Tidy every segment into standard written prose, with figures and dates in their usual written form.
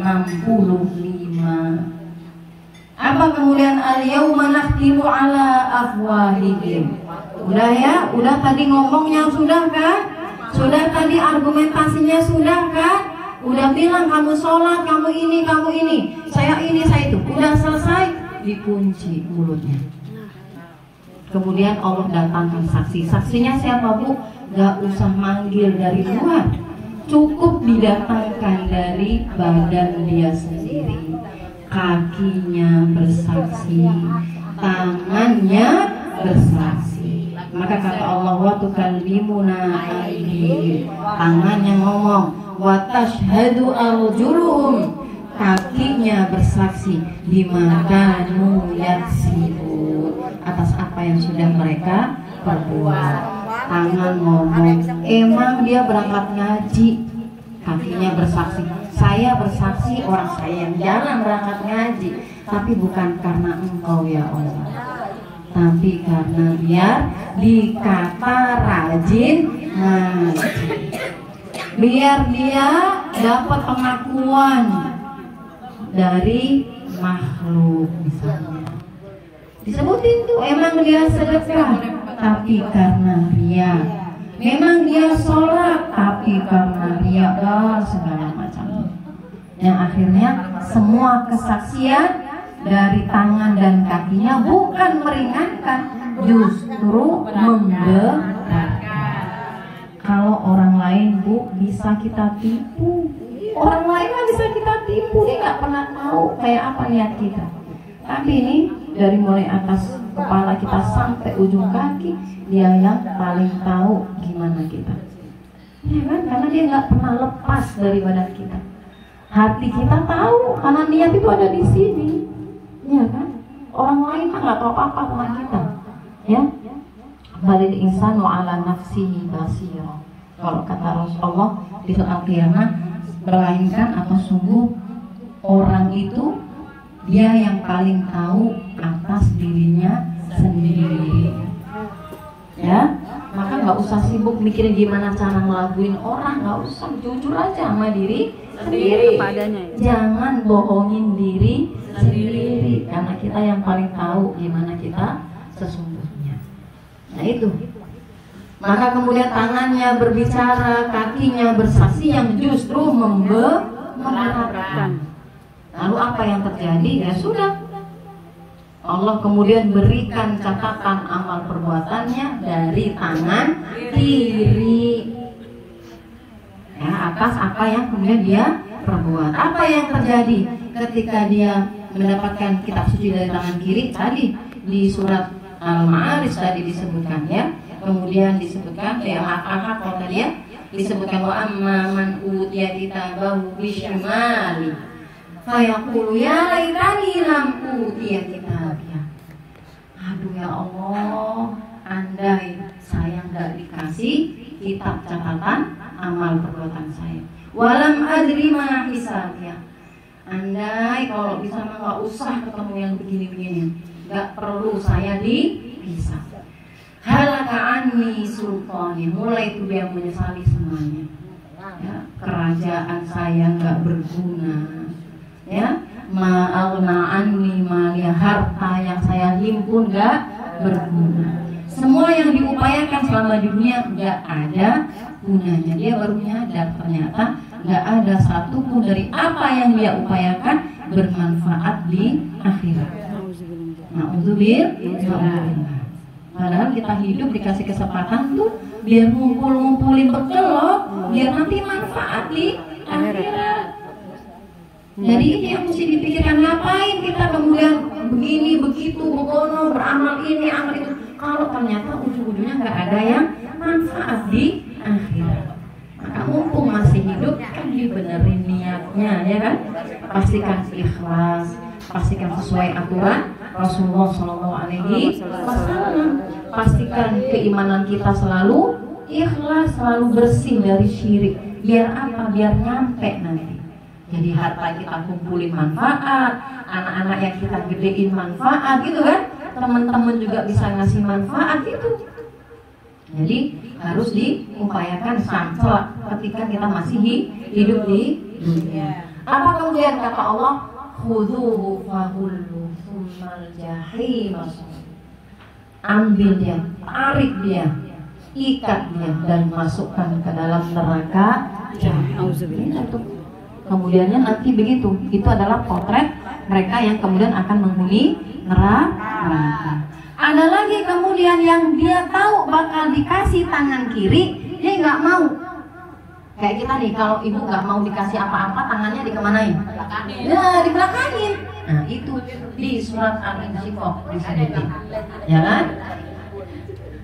65. Apa kemudian al-yauma nakhtimu ala afwahihim. Udah ya, udah tadi ngomongnya sudah kan? Sudah tadi argumentasinya sudah kan? Udah bilang kamu sholat, kamu ini, saya ini, saya itu. Udah selesai, dikunci mulutnya. Kemudian Allah datangkan saksi. Saksinya siapa, Bu? Gak usah manggil dari luar, cukup didatangkan dari badan dia sendiri. Kakinya bersaksi, tangannya bersaksi. Maka kata Allah, wa tukallimuna aydihim, tangannya ngomong, wa tashhadu arjuluhum, kakinya bersaksi, bima kanu yaksibun, atas apa yang sudah mereka perbuat. Tangan ngomong, emang dia berangkat ngaji, kakinya bersaksi, saya bersaksi orang saya yang jarang berangkat ngaji, tapi bukan karena engkau ya Allah, tapi karena biar dikata rajin ngaji, biar dia dapat pengakuan dari makhluk. Misalnya disebutin tuh emang dia sedekah, tapi karena ria. Memang dia sholat, tapi karena ria, segala macam. Yang akhirnya semua kesaksian dari tangan dan kakinya bukan meringankan, justru memberatkan. Kalau orang lain, Bu, bisa kita tipu. Orang lain mah bisa kita tipu, dia nggak pernah tahu kayak apa niat kita. Tapi ini dari mulai atas kepala kita sampai ujung kaki, dia yang paling tahu gimana kita. Ya kan? Karena dia nggak pernah lepas dari badan kita. Hati kita tahu, karena niat itu ada di sini. Ya kan? Orang lain mah nggak tahu apa-apa tentang kita. Ya? Balil insanu ala nafsihi basira. Kalau kata Rasulullah di saat kiamat, melainkan atau sungguh orang itu dia yang paling tahu atas dirinya sendiri. Ya, maka nggak usah sibuk mikirin gimana cara ngelaguin orang, nggak usah, jujur aja sama diri sendiri. Jangan bohongin diri sendiri, karena kita yang paling tahu gimana kita sesungguhnya. Nah itu. Maka kemudian tangannya berbicara, kakinya bersaksi yang justru memberatkan. Lalu apa yang terjadi? Ya sudah, Allah kemudian berikan catatan amal perbuatannya dari tangan kiri, ya, atas apa yang kemudian dia perbuat. Apa yang terjadi ketika dia mendapatkan kitab suci dari tangan kiri? Tadi di surat Al-Ma'arij tadi disebutkan, ya. Kemudian disebutkan Al-Ahqaf tadi, ya, disebutkan wa amma man utiya kitabahu bishimali fayaqulu ya laitani lam utiya kitabiyah. Aduh ya Allah, andai saya nggak dikasih kitab catatan amal perbuatan saya. Walam adri ma hisabiyah. Andai kalau bisa mah nggak usah ketemu yang begini-begini, nggak perlu saya dipisah. Halaka anni sultani, mulai itu dia menyesali semuanya. Ya, kerajaan saya nggak berguna. Ya, ma'alna anni malia, harta yang saya himpun nggak berguna. Semua yang diupayakan selama di dunia nggak ada gunanya. Dia baru nyadar ternyata nggak ada satupun dari apa yang dia upayakan bermanfaat di akhirat. Na'udzubillah. Padahal kita hidup dikasih kesempatan tuh biar ngumpulin bekal loh, biar nanti manfaat di akhirat. Jadi ini yang mesti dipikirkan, ngapain kita kemudian begini begitu begono beramal ini amal itu, kalau ternyata ujung-ujungnya nggak ada yang manfaat di akhirat. Maka mumpung masih hidup kan dibenerin niatnya, ya kan? Pastikan ikhlas, pastikan sesuai aturan Rasulullah SAW. Pastikan keimanan kita selalu ikhlas, selalu bersih dari syirik. Biar apa? Biar nyampe nanti. Jadi harta kita kumpulin manfaat, anak-anak yang kita gedein manfaat, gitu kan? Teman-teman juga bisa ngasih manfaat itu. Jadi harus diupayakan sampai ketika kita masih hidup di dunia. Apa kemudian kata Allah? Khudhuhu fahullu tsummal jahim. Ambil dia, tarik dia, ikat dia dan masukkan ke dalam neraka jahim. Kemudiannya nanti begitu. Itu adalah potret mereka yang kemudian akan menghuni neraka. Ada lagi kemudian yang dia tahu bakal dikasih tangan kiri, dia nggak mau. Kayak kita nih, kalau ibu nggak mau dikasih apa-apa, tangannya dikemanain? Ya, dibelakangin. Nah, itu di surat Al-Insyiqaq disebutin, ya kan?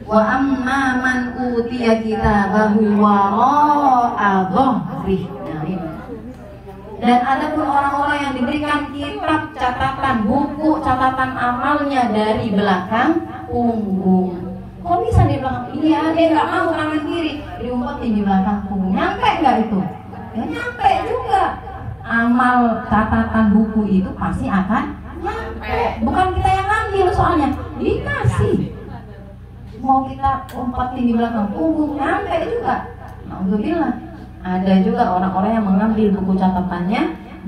Wa amma man utiya kitabahu wara'a dhahrihi. Nah, ini. Dan ada pun orang-orang yang diberikan kitab catatan, buku catatan amalnya dari belakang punggung. Kok bisa di belakang? Iya, dia nggak mau tangan kiri, diumpetin di belakang punggung. Nyampe nggak itu? Ya nyampe juga. Amal catatan buku itu pasti akan nyampe. Bukan kita yang ngambil soalnya, dikasih. Mau kita umpetin di belakang punggung, nyampe juga. Alhamdulillah. Ada juga orang-orang yang mengambil buku catatannya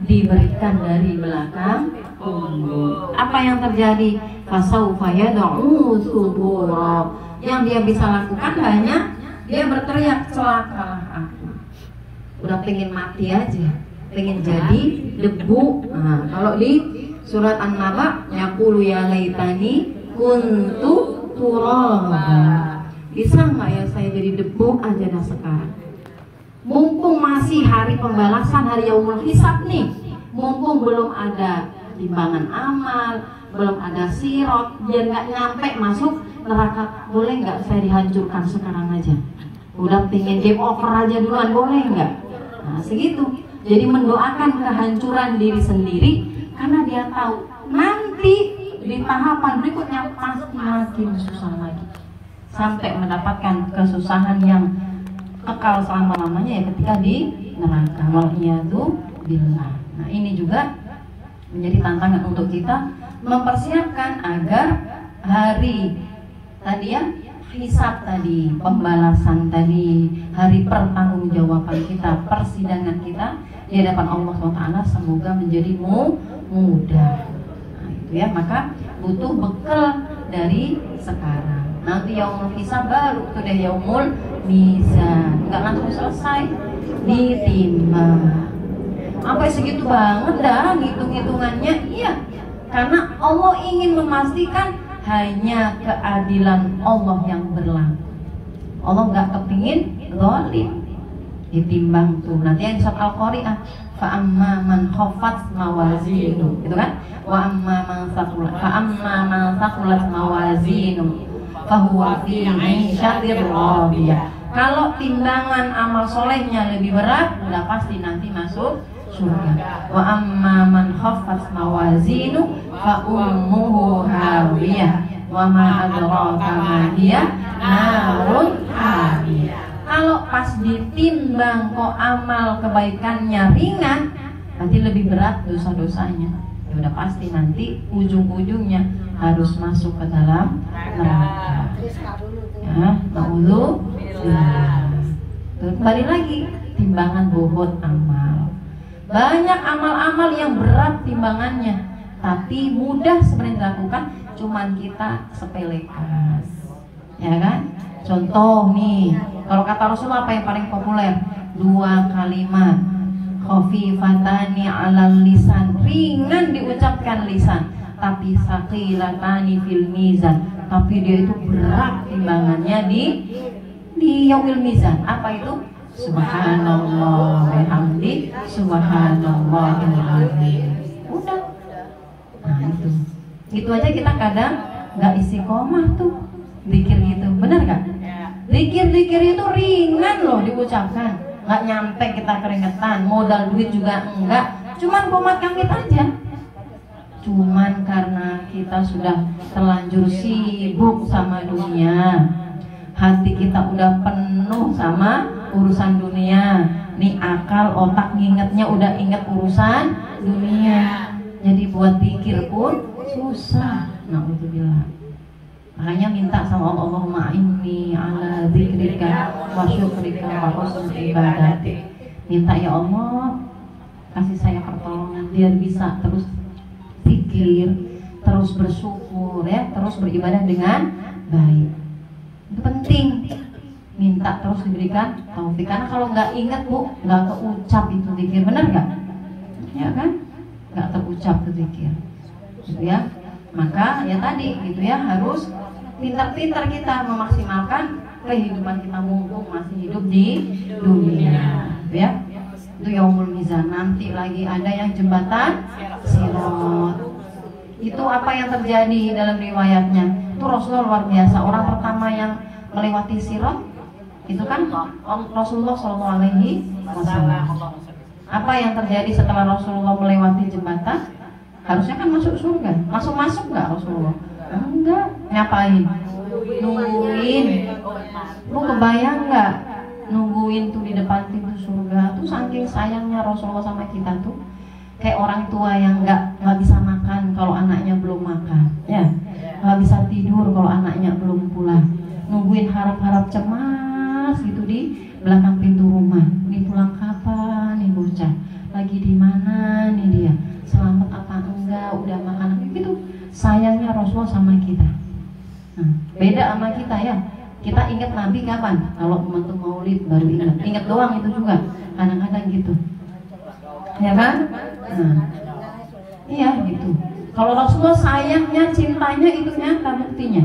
diberikan dari belakang punggung. Apa yang terjadi? Fasaufa yad'u subura. Yang dia bisa lakukan hanya dia berteriak, celakalah aku. Udah pengen mati aja, pengen jadi debu. Nah, kalau di surat An-Naba, yaqulu ya laitani kuntu turaba. Bisa nggak ya saya jadi debu aja dah sekarang? Mumpung masih hari pembalasan, hari yaumul hisab nih, mumpung belum ada timbangan amal, belum ada sirot, biar nggak nyampe masuk neraka, boleh nggak saya dihancurkan sekarang aja? Udah pengen game over aja duluan, boleh nggak? Nah segitu. Jadi mendoakan kehancuran diri sendiri karena dia tahu nanti di tahapan berikutnya pasti makin susah lagi sampai mendapatkan kesusahan yang kekal selama-lamanya ya ketika di neraka. Waliyadzubillah. Nah ini juga menjadi tantangan untuk kita mempersiapkan agar hari tadi ya hisab tadi, pembalasan tadi, hari pertanggungjawaban kita, persidangan kita di hadapan Allah SWT semoga menjadi mudah. Nah itu ya, maka butuh bekal dari sekarang. Nanti yaumul hisab baru tuh deh yaumul mizan, nggak langsung selesai ditimbang. Sampai segitu banget dah hitung-hitungannya. Iya, karena Allah ingin memastikan hanya keadilan Allah yang berlaku. Allah nggak kepingin zalim. Ditimbang tuh nanti yang di surat Al-Qari'ah, fa amma man khaffat mawazinu, gitu kan? Wa amma man thaqulat mawazinu fahuwa fi 'ishatir radiyah. Kalau timbangan amal solehnya lebih berat, udah pasti nanti masuk surga. Wa amma man khaffat mawazinu fa ummuhu hawiyah wa ma adraka ma hiya narun hamiyah. Kalau pas ditimbang kok amal kebaikannya ringan, berarti lebih berat dosa-dosanya. Ya udah pasti nanti ujung-ujungnya harus masuk ke dalam neraka. Ya, naudzubillah. Kembali lagi, timbangan bobot amal. Banyak amal-amal yang berat timbangannya, tapi mudah sebenarnya dilakukan, cuman kita sepelekan. Ya kan? Contoh nih, kalau kata Rasulullah apa yang paling populer? 2 kalimat. Khafifatani 'alal lisan, ringan diucapkan lisan, tapi saqilatani fil mizan, tapi dia itu berat timbangannya di yaumil mizan. Apa itu? Subhanallah bihamdi, subhanallahil azim. Udah. Nah itu aja kita kadang nggak istiqomah tuh zikir gitu, benar gak? Zikir-zikir itu ringan loh diucapkan, nggak nyampe kita keringetan, modal duit juga enggak, cuman komat kamit aja. Cuman karena kita sudah terlanjur sibuk sama dunia, hati kita udah penuh sama urusan dunia, nih akal otak ngingetnya udah inget urusan dunia, jadi buat pikir pun susah. Na'udzubillah. Makanya minta sama Allah, Allahumma inni ala dzikrika wa syukrika wa husni ibadatik. Minta ya Allah, kasih saya pertolongan biar bisa terus pikir, terus bersyukur ya, terus beribadah dengan baik. Itu penting. Minta terus diberikan taufik, karena kalau nggak ingat Bu, nggak keucap itu zikir, benar nggak? Ya kan? Nggak terucap itu zikir, gitu ya. Maka ya tadi gitu ya, harus pintar-pintar kita memaksimalkan kehidupan kita mumpung masih hidup di dunia, gitu ya. Itu yaumul mizan. Nanti lagi ada yang jembatan Sirat. Itu apa yang terjadi dalam riwayatnya? Itu Rasulullah luar biasa. Orang pertama yang melewati Sirat itu kan Rasulullah SAW. Apa yang terjadi setelah Rasulullah melewati jembatan? Harusnya kan masuk surga. Masuk nggak Rasulullah? Enggak. Ngapain? Nungguin. Lu kebayang nggak? Nungguin tuh di depan pintu surga. Tuh saking sayangnya Rasulullah sama kita tuh. Kayak orang tua yang nggak bisa makan kalau anaknya belum makan, ya. Nggak bisa tidur kalau anaknya belum pulang. Nungguin harap-harap cemas gitu di belakang pintu rumah. Ini pulang kapan nih bocah? Lagi di mana nih dia? Selamat apa enggak? Udah makan? Gitu. Sayangnya Rasulullah sama kita. Nah, beda sama kita ya. Kita ingat Nabi kapan? Kalau momentum Maulid baru ingat. Ingat doang itu juga. Kadang-kadang gitu. Ya kan? Nah, iya gitu. Kalau Rasulullah sayangnya, cintanya itu nyata buktinya.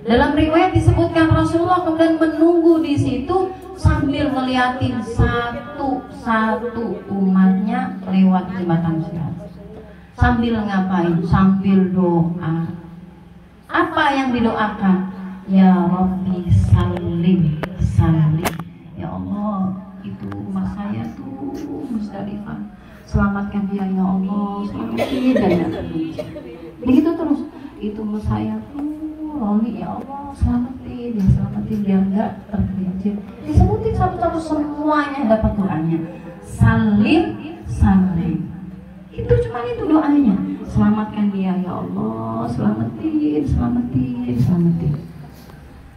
Dalam riwayat disebutkan Rasulullah kemudian menunggu di situ sambil ngeliatin satu-satu umatnya lewat jembatan Sirat. Sambil ngapain? Sambil doa. Apa yang didoakan? Ya Rabbi salim, salim. Ya Allah, itu umat saya tuh Musdalifah. Selamatkan dia ya Allah, selamatin dan ya begitu terus. Itu umat saya tuh Roni, ya Allah selamatin, ya selamatin biar enggak tergelincir. Disebutin satu-satu semuanya dapat doanya. Salim, salim. Itu cuma itu doanya. Selamatkan dia ya Allah, selamatin, selamatin, selamatin.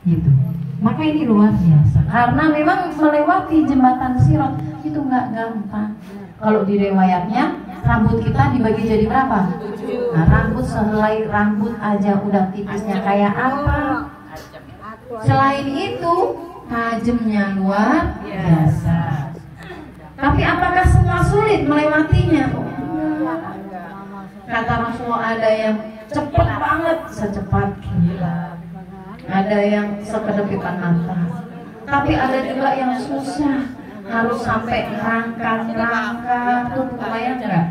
Gitu. Maka ini luar biasa. Karena memang melewati jembatan Sirat itu nggak gampang. Kalau di riwayatnya rambut kita dibagi jadi berapa? Nah, rambut sehelai rambut aja udah tipisnya kayak apa? Selain itu tajamnya luar biasa. Tapi apakah semua sulit melewatinya? Kata Rasulullah ada yang cepat banget, secepat kilat. Ada yang sekedepitan mata. Tapi ada juga yang susah, harus sampai rangka-rangka. Tuh kebayang nggak?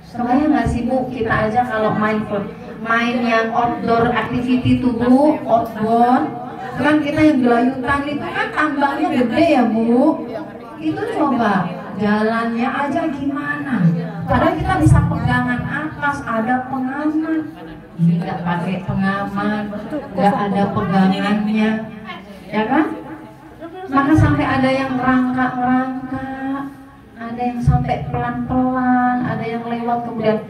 Kebayang nggak sih Bu? Kita aja kalau main yang outdoor activity tuh Bu, outbound, kan kita yang gelayutan itu kan tambangnya gede ya Bu. Itu coba jalannya aja gimana? Padahal kita bisa pegangan atas, ada pengaman. Ini nggak pakai pengaman, nggak ada pegangannya, ya kan? Maka sampai ada yang rangka-rangka, ada yang sampai pelan-pelan, ada yang lewat kemudian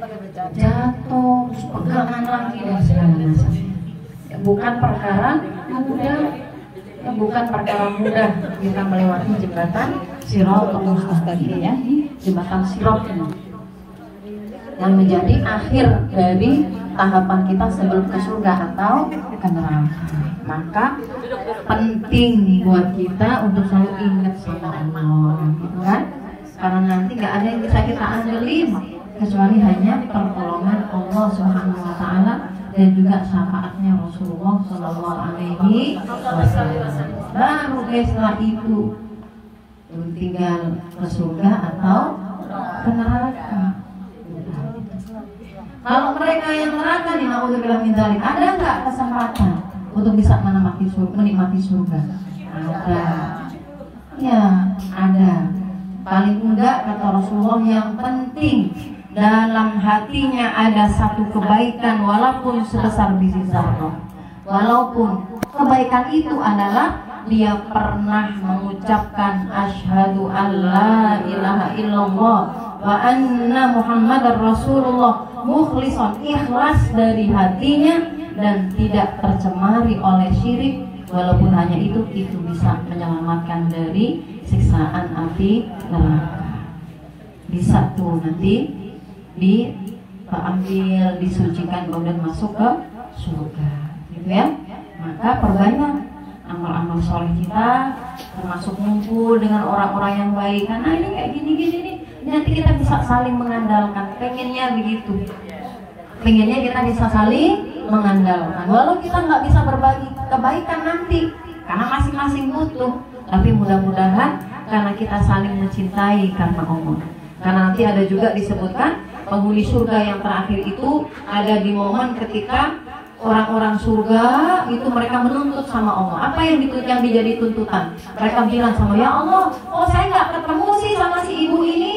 jatuh, terus pegangan lagi dan segala macam. Ya, bukan perkara mudah, ya, bukan perkara mudah kita melewati jembatan Siratal Mustaqim ya, jembatan Sirat ini yang menjadi akhir dari tahapan kita sebelum ke surga atau ke neraka. Maka penting buat kita untuk selalu ingat sama Allah, gitu kan? Karena nanti nggak ada yang bisa kita andelin kecuali hanya pertolongan Allah Subhanahu Wa Taala dan juga syafaatnya Rasulullah Shallallahu Alaihi Wasallam. Baru setelah itu tinggal ke surga atau ke neraka. Kalau mereka yang neraka nih, naudzubillah min dzalik, ada nggak kesempatan untuk bisa menikmati surga? Ada. Ya, ada. Paling enggak kata Rasulullah yang penting dalam hatinya ada satu kebaikan walaupun sebesar biji zarrah. Walaupun kebaikan itu adalah dia pernah mengucapkan asyhadu alla ilaha illallah wa anna muhammadar rasulullah, mukhlishan, ikhlas dari hatinya dan tidak tercemari oleh syirik. Walaupun hanya itu bisa menyelamatkan dari siksaan api neraka. bisa tuh nanti diambil, disucikan kemudian masuk ke surga, gitu ya. Maka perbanyak amal-amal soleh kita, termasuk ngumpul dengan orang-orang yang baik. Karena ini kayak gini-gini nih, nanti kita bisa saling mengandalkan. Pengennya begitu. Pengennya kita bisa saling mengandalkan. Walau kita nggak bisa berbagi kebaikan nanti, karena masing-masing butuh. Tapi mudah-mudahan karena kita saling mencintai karena Allah. Karena nanti ada juga disebutkan penghuni surga yang terakhir itu ada di momen ketika orang-orang surga itu mereka menuntut sama Allah. Apa yang dijadi tuntutan? Mereka bilang sama ya Allah, oh saya nggak ketemu sih sama si ibu ini.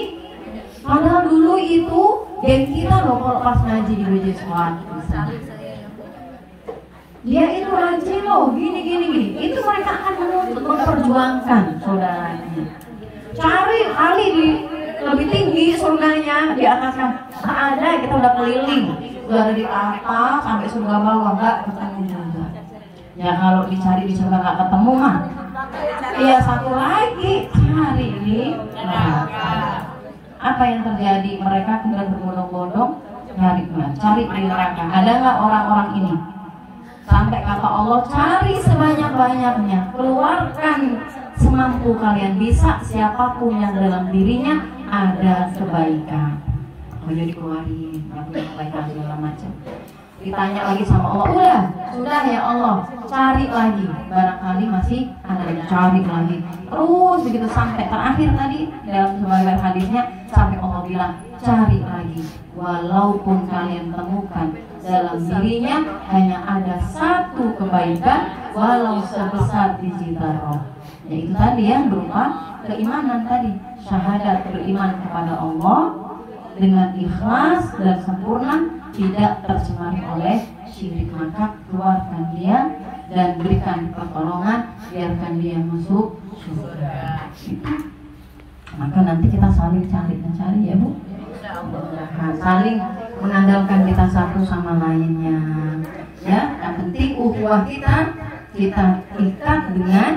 Padahal dulu itu geng kita loh kalau pas ngaji di Majelis Sholat. Dia itu rajin loh, gini. Itu mereka akan menuntut, memperjuangkan saudaranya. Cari kali di lebih tinggi surganya, di atasnya ada, kita udah keliling, udah ada di atas sampai surga bawah nggak ketemu juga. Ya kalau dicari di surga nggak ketemu mah, iya satu lagi cari di neraka. Apa yang terjadi? Mereka kemudian berbondong-bondong cari di neraka. Ada nggak orang-orang ini? Sampai kata Allah, cari sebanyak-banyaknya, keluarkan semampu kalian bisa, siapapun yang dalam dirinya ada kebaikan. Oh jadi keluarin yang punya kebaikan segala macam. Ditanya lagi sama Allah, sudah ya Allah, cari lagi. Barangkali masih ada yang cari lagi. Terus begitu sampai terakhir tadi dalam sebagian hadisnya, sampai Allah bilang cari lagi. Walaupun kalian temukan dalam dirinya hanya ada satu kebaikan, walau sebesar biji zarrah. Yaitu tadi yang berupa keimanan tadi, syahadat, beriman kepada Allah dengan ikhlas dan sempurna, tidak tercemari oleh syirik. Maka keluarkan dia dan berikan pertolongan, biarkan dia masuk surga. Maka nanti kita saling cari ya Bu, saling mengandalkan kita satu sama lainnya. Ya, yang penting ukhuwah kita ikat dengan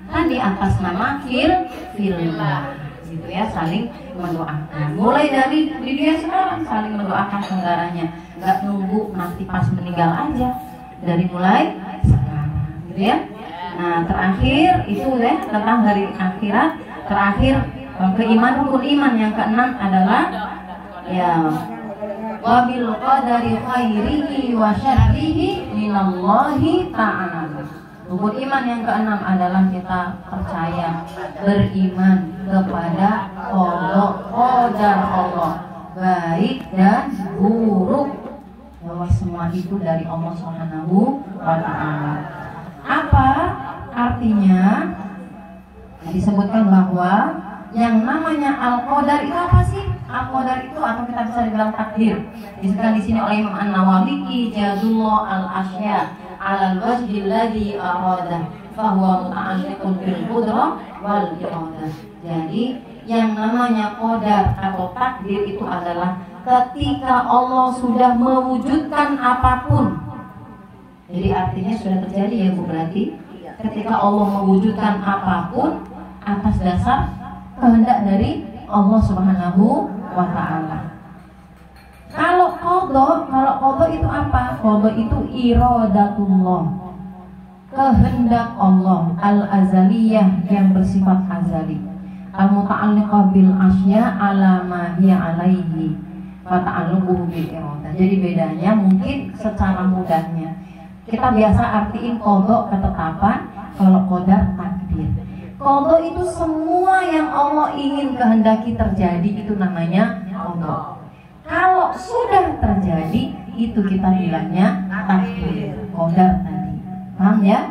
tadi atas nama fillah, gitu ya, saling mendoakan. Mulai dari di dia sekarang saling mendoakan saudaranya, nggak nunggu nanti pas meninggal aja, dari mulai sekarang, gitu ya. Nah terakhir itu ya tentang hari akhirat. Terakhir keimanan, rukun iman yang keenam adalah ya wabil qadari khairihi wa syarrihi minallahi ta'ala. Rukun iman yang keenam adalah kita percaya, beriman kepada qadar Allah, baik dan buruk, bahwa semua itu dari Allah Subhanahu wa ta'ala. Apa artinya? Disebutkan bahwa yang namanya al-qadar itu apa sih? Al-qadar itu atau kita bisa dibilang takdir. Disebutkan di sini oleh Imam An-Nawawi, ijazullah al-asya alal wajhil ladzi arada fa huwa muta'alliqun bil qudrah wal iradah. Jadi yang namanya qadar atau takdir itu adalah ketika Allah sudah mewujudkan apapun. Jadi artinya sudah terjadi ya Bu, berarti ketika Allah mewujudkan apapun atas dasar kehendak dari Allah Subhanahu wa ta'ala. Kalau qadha itu apa? Qadha itu iradatullah, kehendak Allah al-azaliyah yang bersifat azali, al-muta'alliqah bil asya ala ma hiya alaihi fa ta'alluquhu bil iradah. Jadi bedanya mungkin secara mudahnya kita biasa artiin qadha ketetapan, kalau qadar takdir. Qadha itu semua yang Allah ingin kehendaki terjadi, itu namanya qadha. Kalau sudah terjadi, itu kita bilangnya takdir, qadar tadi. Paham ya?